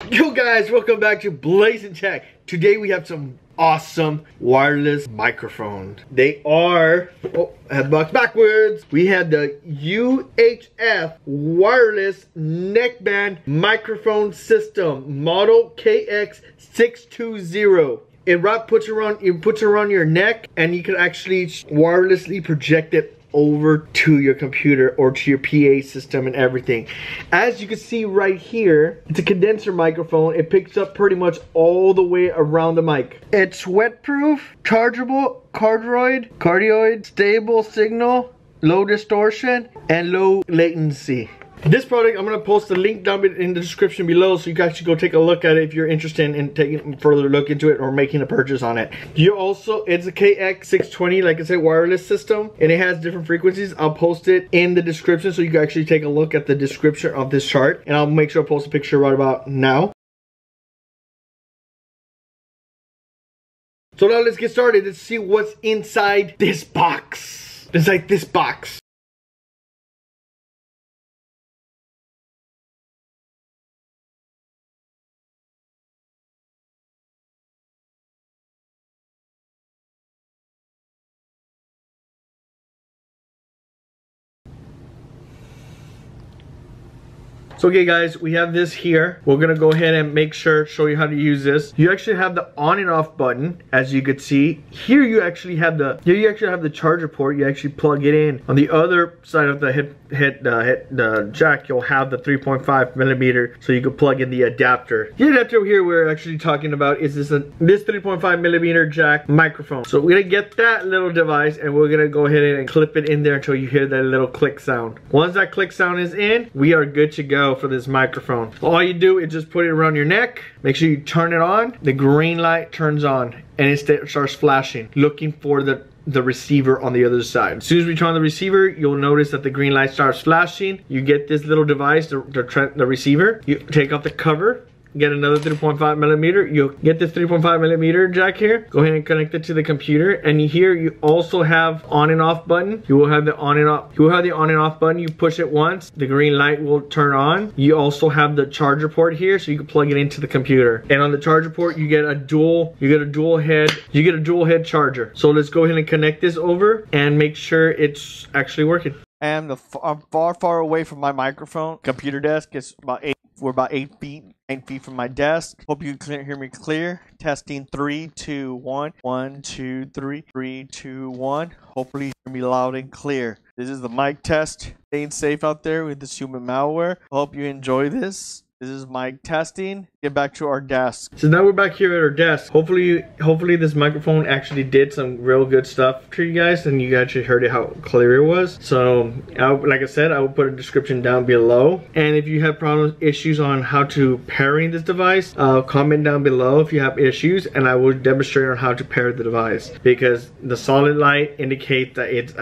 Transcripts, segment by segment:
Yo guys, welcome back to Blazin Tech. Today we have some awesome wireless microphones. They are, headbox backwards. We have the UHF Wireless Neckband Microphone System, model KX620. It puts it around your neck, and you can actually wirelessly project it over to your computer or to your PA system and everything. As you can see right here, it's a condenser microphone. It picks up pretty much all the way around the mic. It's wet-proof, chargeable, cardioid, stable signal, low distortion, and low latency. This product, I'm going to post a link down in the description below so you can actually go take a look at it if you're interested in taking a further look into it or making a purchase on it. It's a KX620, like I said, wireless system, and it has different frequencies. I'll post it in the description so you can actually take a look at the description of this chart, and I'll make sure I post a picture right about now. So now let's get started. Let's see what's inside this box. So okay guys, we have this here. We're gonna go ahead and show you how to use this. You actually have the on and off button, as you could see. Here you actually have the charger port. You actually plug it in. On the other side of the jack, you'll have the 3.5 millimeter, so you can plug in the adapter. The adapter here we're actually talking about is this 3.5 millimeter jack microphone. So we're gonna get that little device and we're gonna go ahead and clip it in there until you hear that little click sound. Once that click sound is in, we are good to go for this microphone. All you do is just put it around your neck. Make sure you turn it on. The green light turns on and it starts flashing, looking for the receiver on the other side. As soon as we turn on the receiver, you'll notice that the green light starts flashing. You get this little device, the receiver. You take off the cover, get another 3.5 millimeter. You'll get this 3.5 millimeter jack here. Go ahead and connect it to the computer. And here you also have on and off button. You will have the on and off. You will have the on and off button. You push it once, the green light will turn on. You also have the charger port here, so you can plug it into the computer. And on the charger port, you get a dual head charger. So let's go ahead and connect this over and make sure it's actually working. I'm far away from my microphone. Computer desk is we're about 8 feet from my desk. Hope you can hear me clear. Testing 3, 2, 1. 1, 2, 3. 3, 2, 1. Hopefully you hear me loud and clear. This is the mic test. Staying safe out there with this human malware. Hope you enjoy this. This is mic testing. Get back to our desk. So now we're back here at our desk. Hopefully this microphone actually did some real good stuff for you guys, and you actually heard it how clear it was. So like I said, I will put a description down below. And if you have issues on how to pairing this device, comment down below if you have issues, and I will demonstrate on how to pair the device, because the solid light indicates that it's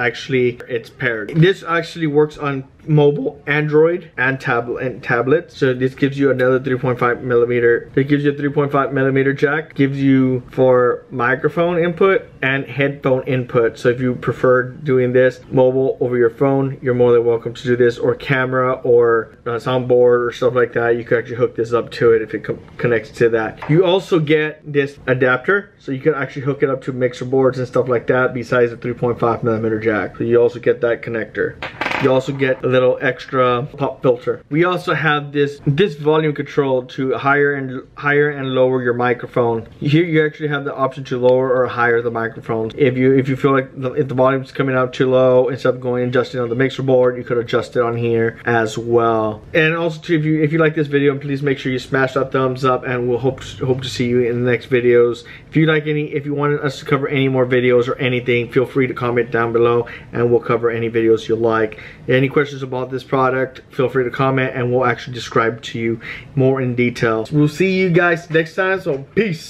paired. This actually works on mobile, Android, and tablet. So this gives you another 3.5 millimeter. It gives you a 3.5 millimeter jack. Gives you for microphone input and headphone input. So if you prefer doing this mobile over your phone, you're more than welcome to do this, or camera or soundboard or stuff like that. You can actually hook this up to it if it connects to that. You also get this adapter, so you can actually hook it up to mixer boards and stuff like that besides the 3.5 millimeter jack. So you also get that connector. You also get a little extra pop filter. We also have this volume control to higher and lower your microphone. Here you actually have the option to lower or higher the microphone. If you feel like if the volume's coming out too low, instead of going and adjusting on the mixer board, you could adjust it on here as well. And also too, if you like this video, please make sure you smash that thumbs up, and we'll hope to see you in the next videos. If you wanted us to cover any more videos or anything, feel free to comment down below and we'll cover any videos you like. Any questions about this product, feel free to comment and we'll actually describe to you more in detail. We'll see you guys next time, so peace.